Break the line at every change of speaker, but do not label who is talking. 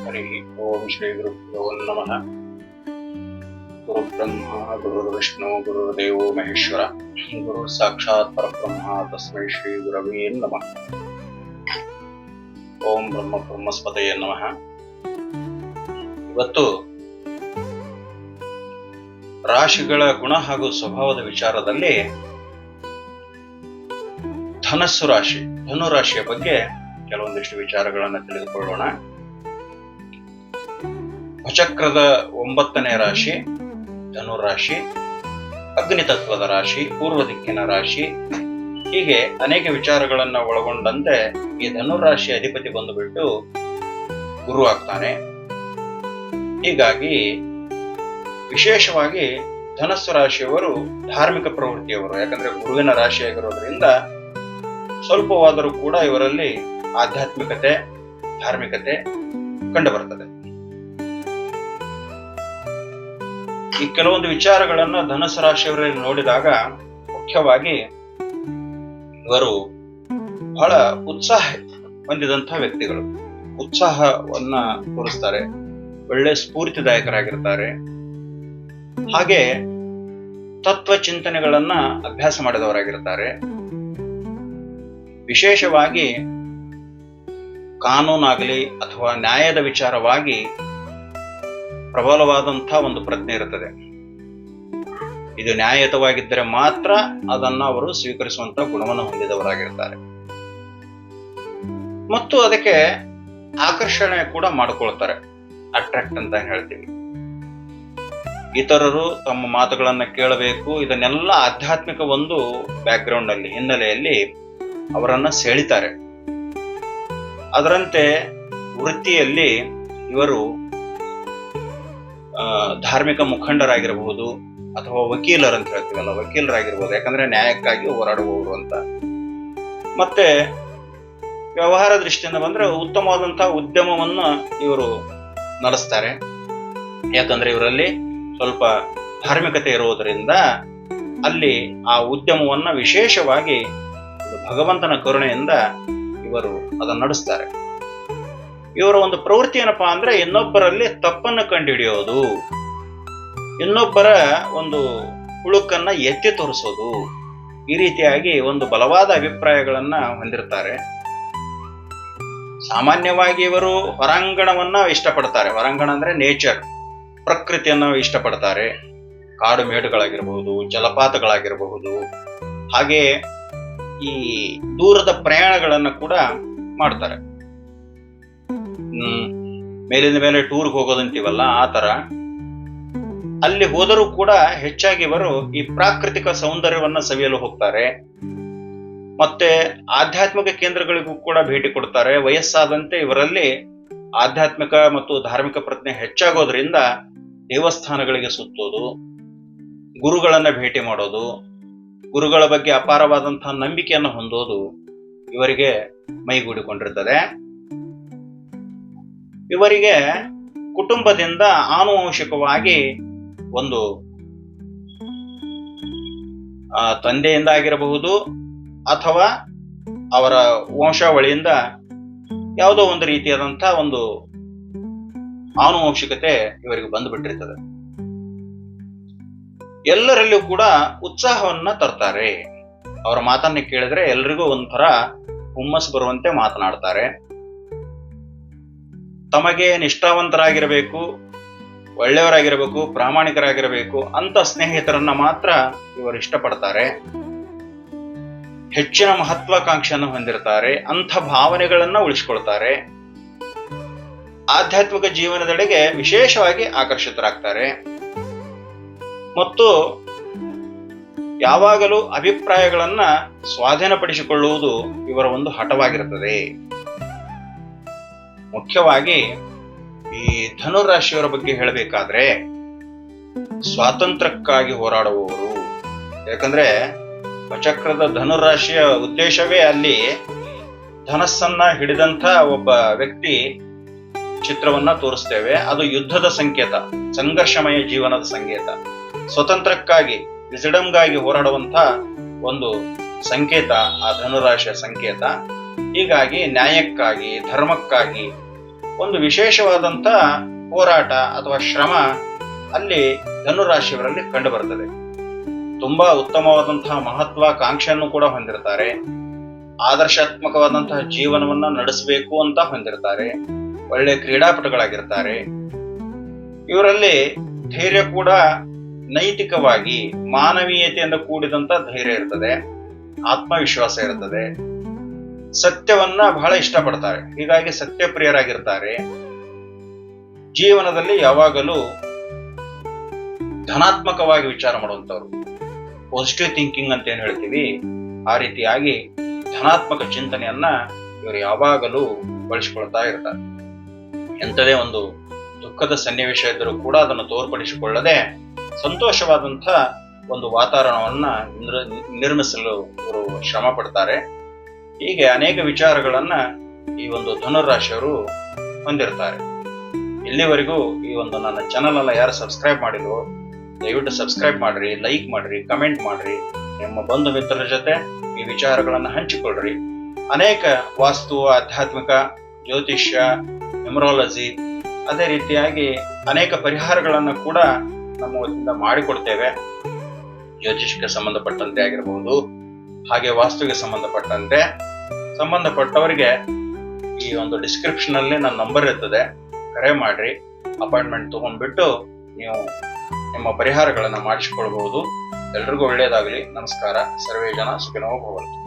ಹರಿ ಓಂ ಶ್ರೀ ಗುರುಭ್ಯೋ ನಮಃ. ಗುರುಬ್ರಹ್ಮ ಗುರುರ್ವಿಷ್ಣು ಗುರುರ್ದೇವೋ ಮಹೇಶ್ವರ ಗುರು ಸಾಕ್ಷಾತ್ ಪರಬ್ರಹ್ಮ ತಸ್ಮೈ ಶ್ರೀ ಗುರವೇ ನಮಃ. ಓಂ ಬ್ರಹ್ಮ ಬ್ರಹ್ಮಸ್ಪತಯೇ ನಮಃ. ಇವತ್ತು ರಾಶಿಗಳ ಗುಣ ಹಾಗೂ ಸ್ವಭಾವದ ವಿಚಾರದಲ್ಲಿ ಧನುರಾಶಿಯ ಬಗ್ಗೆ ಕೆಲವೊಂದಿಷ್ಟು ವಿಚಾರಗಳನ್ನು ತಿಳಿದುಕೊಳ್ಳೋಣ. ಭಚಕ್ರದ 9ನೇ ರಾಶಿ ಧನುರಾಶಿ, ಅಗ್ನಿತತ್ವದ ರಾಶಿ, ಪೂರ್ವ ದಿಕ್ಕಿನ ರಾಶಿ, ಹೀಗೆ ಅನೇಕ ವಿಚಾರಗಳನ್ನ ಒಳಗೊಂಡಂತೆ ಈ ಧನುರಾಶಿ ಅಧಿಪತಿ ಬಂದುಬಿಟ್ಟು ಗುರು ಆಗ್ತಾನೆ. ಹೀಗಾಗಿ ವಿಶೇಷವಾಗಿ ಧನಸ್ಸು ರಾಶಿಯವರು ಧಾರ್ಮಿಕ ಪ್ರವೃತ್ತಿಯವರು. ಯಾಕಂದ್ರೆ ಗುರುವಿನ ರಾಶಿಯಾಗಿರೋದ್ರಿಂದ ಸ್ವಲ್ಪವಾದರೂ ಕೂಡ ಇವರಲ್ಲಿ ಆಧ್ಯಾತ್ಮಿಕತೆ, ಧಾರ್ಮಿಕತೆ ಕಂಡು ಬರ್ತದೆ. ಈ ಕೆಲವೊಂದು ವಿಚಾರಗಳನ್ನ ಧನುಸ್ಸು ರಾಶಿಯವರಲ್ಲಿ ನೋಡಿದಾಗ ಮುಖ್ಯವಾಗಿ ಇವರು ಬಹಳ ಉತ್ಸಾಹ ಹೊಂದಿದಂತಹ ವ್ಯಕ್ತಿಗಳು. ಉತ್ಸಾಹವನ್ನ ತೋರಿಸ್ತಾರೆ, ಒಳ್ಳೆ ಸ್ಫೂರ್ತಿದಾಯಕರಾಗಿರ್ತಾರೆ. ಹಾಗೆ ತತ್ವ ಚಿಂತನೆಗಳನ್ನ ಅಭ್ಯಾಸ ಮಾಡಿದವರಾಗಿರ್ತಾರೆ. ವಿಶೇಷವಾಗಿ ಕಾನೂನಾಗಲಿ ಅಥವಾ ನ್ಯಾಯದ ವಿಚಾರವಾಗಿ ಪ್ರಬಲವಾದಂತಹ ಒಂದು ಪ್ರಜ್ಞೆ ಇರುತ್ತದೆ. ಇದು ನ್ಯಾಯಯುತವಾಗಿದ್ದರೆ ಮಾತ್ರ ಅದನ್ನ ಅವರು ಸ್ವೀಕರಿಸುವಂತಹ ಗುಣವನ್ನು ಹೊಂದಿದವರಾಗಿರ್ತಾರೆ. ಮತ್ತು ಅದಕ್ಕೆ ಆಕರ್ಷಣೆ ಕೂಡ ಮಾಡಿಕೊಳ್ತಾರೆ, ಅಟ್ರಾಕ್ಟ್ ಅಂತ ಹೇಳ್ತೀವಿ. ಇತರರು ತಮ್ಮ ಮಾತುಗಳನ್ನ ಕೇಳಬೇಕು, ಇದನ್ನೆಲ್ಲ ಆಧ್ಯಾತ್ಮಿಕ ಒಂದು ಬ್ಯಾಕ್ಗ್ರೌಂಡ್ ನಲ್ಲಿ, ಹಿನ್ನೆಲೆಯಲ್ಲಿ ಅವರನ್ನ ಸೆಳಿತಾರೆ. ಅದರಂತೆ ವೃತ್ತಿಯಲ್ಲಿ ಇವರು ಧಾರ್ಮಿಕ ಮುಖಂಡರಾಗಿರಬಹುದು ಅಥವಾ ವಕೀಲರು ಅಂತ ಹೇಳ್ತೀವಲ್ಲ, ವಕೀಲರಾಗಿರ್ಬೋದು. ಯಾಕಂದ್ರೆ ನ್ಯಾಯಕ್ಕಾಗಿ ಹೋರಾಡುವವರು ಅಂತ. ಮತ್ತೆ ವ್ಯವಹಾರ ದೃಷ್ಟಿಯಿಂದ ಬಂದ್ರೆ ಉತ್ತಮವಾದಂತಹ ಉದ್ಯಮವನ್ನ ಇವರು ನಡೆಸ್ತಾರೆ. ಯಾಕಂದ್ರೆ ಇವರಲ್ಲಿ ಸ್ವಲ್ಪ ಧಾರ್ಮಿಕತೆ ಇರುವುದರಿಂದ ಅಲ್ಲಿ ಆ ಉದ್ಯಮವನ್ನ ವಿಶೇಷವಾಗಿ ಭಗವಂತನ ಕರುಣೆಯಿಂದ ಇವರು ಅದನ್ನು ನಡೆಸ್ತಾರೆ. ಇವರ ಒಂದು ಪ್ರವೃತ್ತಿ ಏನಪ್ಪಾ ಅಂದ್ರೆ ಇನ್ನೊಬ್ಬರಲ್ಲಿ ತಪ್ಪನ್ನು ಕಂಡುಹಿಡಿಯೋದು, ಇನ್ನೊಬ್ಬರ ಒಂದು ಹುಳುಕನ್ನ ಎತ್ತಿ ತೋರಿಸೋದು, ಈ ರೀತಿಯಾಗಿ ಒಂದು ಬಲವಾದ ಅಭಿಪ್ರಾಯಗಳನ್ನ ಹೊಂದಿರ್ತಾರೆ. ಸಾಮಾನ್ಯವಾಗಿ ಇವರು ಹೊರಾಂಗಣವನ್ನ ಇಷ್ಟಪಡ್ತಾರೆ. ಹೊರಾಂಗಣ ಅಂದ್ರೆ ನೇಚರ್, ಪ್ರಕೃತಿಯನ್ನು ಇಷ್ಟಪಡ್ತಾರೆ. ಕಾಡು ಮೇಡುಗಳಾಗಿರಬಹುದು, ಜಲಪಾತಗಳಾಗಿರಬಹುದು, ಹಾಗೆ ಈ ದೂರದ ಪ್ರಯಾಣಗಳನ್ನ ಕೂಡ ಮಾಡ್ತಾರೆ. ಮೇಲಿಂದ ಮೇಲೆ ಟೂರ್ಗೆ ಹೋಗೋದಂತೀವಲ್ಲ, ಆ ತರ ಅಲ್ಲಿ ಹೋದರೂ ಕೂಡ ಹೆಚ್ಚಾಗಿ ಇವರು ಈ ಪ್ರಾಕೃತಿಕ ಸೌಂದರ್ಯವನ್ನ ಸವಿಯಲು ಹೋಗ್ತಾರೆ. ಮತ್ತೆ ಆಧ್ಯಾತ್ಮಿಕ ಕೇಂದ್ರಗಳಿಗೂ ಕೂಡ ಭೇಟಿ ಕೊಡ್ತಾರೆ. ವಯಸ್ಸಾದಂತೆ ಇವರಲ್ಲಿ ಆಧ್ಯಾತ್ಮಿಕ ಮತ್ತು ಧಾರ್ಮಿಕ ಪ್ರಜ್ಞೆ ಹೆಚ್ಚಾಗೋದ್ರಿಂದ ದೇವಸ್ಥಾನಗಳಿಗೆ ಸುತ್ತೋದು, ಗುರುಗಳನ್ನ ಭೇಟಿ ಮಾಡೋದು, ಗುರುಗಳ ಬಗ್ಗೆ ಅಪಾರವಾದಂತಹ ನಂಬಿಕೆಯನ್ನು ಹೊಂದೋದು ಇವರಿಗೆ ಮೈಗೂಡಿಕೊಂಡಿರ್ತದೆ. ಇವರಿಗೆ ಕುಟುಂಬದಿಂದ ಆನುವಂಶಿಕವಾಗಿ ಒಂದು ತಂದೆಯಿಂದ ಆಗಿರಬಹುದು ಅಥವಾ ಅವರ ವಂಶಾವಳಿಯಿಂದ ಯಾವುದೋ ಒಂದು ರೀತಿಯಾದಂತಹ ಒಂದು ಆನುವಂಶಿಕತೆ ಇವರಿಗೆ ಬಂದುಬಿಟ್ಟಿರ್ತದೆ. ಎಲ್ಲರಲ್ಲಿಯೂ ಕೂಡ ಉತ್ಸಾಹವನ್ನ ತರ್ತಾರೆ. ಅವರ ಮಾತನ್ನ ಕೇಳಿದ್ರೆ ಎಲ್ರಿಗೂ ಒಂಥರ ಹುಮ್ಮಸ್ ಬರುವಂತೆ ಮಾತನಾಡ್ತಾರೆ. ತಮಗೆ ನಿಷ್ಠಾವಂತರಾಗಿರಬೇಕು, ಒಳ್ಳೆಯವರಾಗಿರಬೇಕು, ಪ್ರಾಮಾಣಿಕರಾಗಿರಬೇಕು ಅಂತ ಸ್ನೇಹಿತರನ್ನ ಮಾತ್ರ ಇವರು ಇಷ್ಟಪಡ್ತಾರೆ. ಹೆಚ್ಚಿನ ಮಹತ್ವಾಕಾಂಕ್ಷೆಯನ್ನು ಹೊಂದಿರ್ತಾರೆ. ಅಂಥ ಭಾವನೆಗಳನ್ನ ಉಳಿಸ್ಕೊಳ್ತಾರೆ. ಆಧ್ಯಾತ್ಮಿಕ ಜೀವನದೆಡೆಗೆ ವಿಶೇಷವಾಗಿ ಆಕರ್ಷಿತರಾಗ್ತಾರೆ. ಮತ್ತು ಯಾವಾಗಲೂ ಅಭಿಪ್ರಾಯಗಳನ್ನ ಸ್ವಾಧೀನಪಡಿಸಿಕೊಳ್ಳುವುದು ಇವರ ಒಂದು ಹಠವಾಗಿರುತ್ತದೆ. ಮುಖ್ಯವಾಗಿ ಈ ಧನುರಾಶಿಯವರ ಬಗ್ಗೆ ಹೇಳಬೇಕಾದ್ರೆ ಸ್ವಾತಂತ್ರ್ಯಕ್ಕಾಗಿ ಹೋರಾಡುವವರು. ಯಾಕಂದ್ರೆ ವಚಕ್ರದ ಧನುರಾಶಿಯ ಉದ್ದೇಶವೇ ಅಲ್ಲಿ ಧನಸ್ಸನ್ನ ಹಿಡಿದಂತ ಒಬ್ಬ ವ್ಯಕ್ತಿ ಚಿತ್ರವನ್ನ ತೋರಿಸ್ತೇವೆ. ಅದು ಯುದ್ಧದ ಸಂಕೇತ, ಸಂಘರ್ಷಮಯ ಜೀವನದ ಸಂಕೇತ, ಸ್ವತಂತ್ರಕ್ಕಾಗಿ, ವಿಜಡಂಗಾಗಿ ಹೋರಾಡುವಂತ ಒಂದು ಸಂಕೇತ ಆ ಧನುರಾಶಿಯ ಸಂಕೇತ. ಹೀಗಾಗಿ ನ್ಯಾಯಕ್ಕಾಗಿ, ಧರ್ಮಕ್ಕಾಗಿ ಒಂದು ವಿಶೇಷವಾದಂತ ಹೋರಾಟ ಅಥವಾ ಶ್ರಮ ಅಲ್ಲಿ ಧನುರಾಶಿಯವರಲ್ಲಿ ಕಂಡು ಬರ್ತದೆ. ತುಂಬಾ ಉತ್ತಮವಾದಂತಹ ಮಹತ್ವಾಕಾಂಕ್ಷೆಯನ್ನು ಕೂಡ ಹೊಂದಿರ್ತಾರೆ. ಆದರ್ಶಾತ್ಮಕವಾದಂತಹ ಜೀವನವನ್ನ ನಡೆಸಬೇಕು ಅಂತ ಹೊಂದಿರ್ತಾರೆ. ಒಳ್ಳೆ ಕ್ರೀಡಾಪಟುಗಳಾಗಿರ್ತಾರೆ. ಇವರಲ್ಲಿ ಧೈರ್ಯ ಕೂಡ ನೈತಿಕವಾಗಿ ಮಾನವೀಯತೆಯಿಂದ ಕೂಡಿದಂತ ಧೈರ್ಯ ಇರ್ತದೆ, ಆತ್ಮವಿಶ್ವಾಸ ಇರ್ತದೆ. ಸತ್ಯವನ್ನ ಬಹಳ ಇಷ್ಟಪಡ್ತಾರೆ, ಹೀಗಾಗಿ ಸತ್ಯಪ್ರಿಯರಾಗಿರ್ತಾರೆ. ಜೀವನದಲ್ಲಿ ಯಾವಾಗಲೂ ಧನಾತ್ಮಕವಾಗಿ ವಿಚಾರ ಮಾಡುವಂತವ್ರು, ಪಾಸಿಟಿವ್ ಥಿಂಕಿಂಗ್ ಅಂತ ಏನ್ ಹೇಳ್ತೀವಿ ಆ ರೀತಿಯಾಗಿ ಧನಾತ್ಮಕ ಚಿಂತನೆಯನ್ನ ಇವರು ಯಾವಾಗಲೂ ಬಳಸಿಕೊಳ್ತಾ ಇರ್ತಾರೆ. ಎಂಥದೇ ಒಂದು ದುಃಖದ ಸನ್ನಿವೇಶ ಇದ್ದರೂ ಕೂಡ ಅದನ್ನು ತೋರ್ಪಡಿಸಿಕೊಳ್ಳದೆ ಸಂತೋಷವಾದಂಥ ಒಂದು ವಾತಾವರಣವನ್ನ ನಿರ್ಮಿಸಲು ಇವರು ಶ್ರಮ ಪಡ್ತಾರೆ. ಹೀಗೆ ಅನೇಕ ವಿಚಾರಗಳನ್ನ ಈ ಒಂದು ಧನುರಾಶಿಯವರು ಹೊಂದಿರ್ತಾರೆ. ಇಲ್ಲಿವರೆಗೂ ಈ ಒಂದು ನನ್ನ ಚಾನಲ್ ಅನ್ನ ಯಾರು ಸಬ್ಸ್ಕ್ರೈಬ್ ಮಾಡಿದ್ರು ದಯವಿಟ್ಟು ಸಬ್ಸ್ಕ್ರೈಬ್ ಮಾಡ್ರಿ, ಲೈಕ್ ಮಾಡ್ರಿ, ಕಮೆಂಟ್ ಮಾಡ್ರಿ. ನಿಮ್ಮ ಬಂಧು ಮಿತ್ರರ ಜೊತೆ ಈ ವಿಚಾರಗಳನ್ನ ಹಂಚಿಕೊಳ್ಳ್ರಿ. ಅನೇಕ ವಾಸ್ತು, ಆಧ್ಯಾತ್ಮಿಕ, ಜ್ಯೋತಿಷ್ಯ, ನ್ಯೂಮರಾಲಜಿ, ಅದೇ ರೀತಿಯಾಗಿ ಅನೇಕ ಪರಿಹಾರಗಳನ್ನು ಕೂಡ ನಮ್ಮ ವತಿಯಿಂದ ಮಾಡಿಕೊಡ್ತೇವೆ. ಜ್ಯೋತಿಷ್ಯಕ್ಕೆ ಸಂಬಂಧಪಟ್ಟಂತೆ ಆಗಿರಬಹುದು, ಹಾಗೆ ವಾಸ್ತುವಿಗೆ ಸಂಬಂಧಪಟ್ಟವರಿಗೆ ಈ ಒಂದು ಡಿಸ್ಕ್ರಿಪ್ಷನ್ ಅಲ್ಲಿ ನನ್ನ ನಂಬರ್ ಇರ್ತದೆ, ಕರೆ ಮಾಡ್ರಿ. ಅಪಾಯಿಂಟ್ಮೆಂಟ್ ತಗೊಂಡ್ಬಿಟ್ಟು ನೀವು ನಿಮ್ಮ ಪರಿಹಾರಗಳನ್ನು ಮಾಡಿಸಿಕೊಳ್ಬಹುದು. ಎಲ್ರಿಗೂ ಒಳ್ಳೆಯದಾಗಲಿ. ನಮಸ್ಕಾರ. ಸರ್ವೇ ಜನ ಸುಖಿನೋ ಭವಂತು.